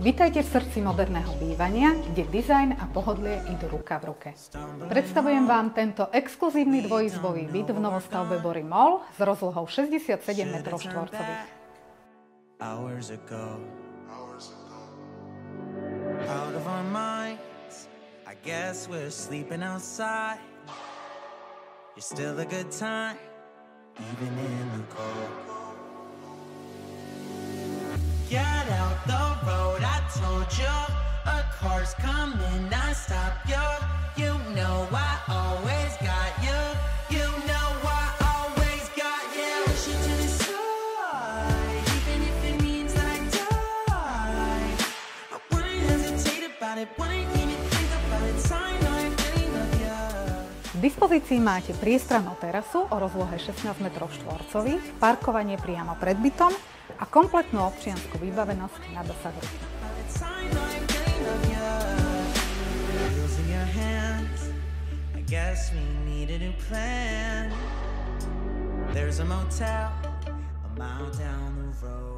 Vitajte v srdci moderného bývania, kde dizajn a pohodlie idú ruka v ruke. Predstavujem vám tento exkluzívny dvojizbový byt v novostavbe Bory Mall s rozlohou 67 m². Get out the road, I told you. A car's coming, I stop you. You know I always got you. You know I always got you. Push you to the side, even if it means that I die. I wouldn't hesitate about it, wouldn't even think about it. I know I really love you. V dispozícii máte priestrannú terasu o rozlohe 16 m², parkovanie priamo pred bytom a kompletnú občiansku vybavenosť na dosah ruky. There's a motel a mile down the road.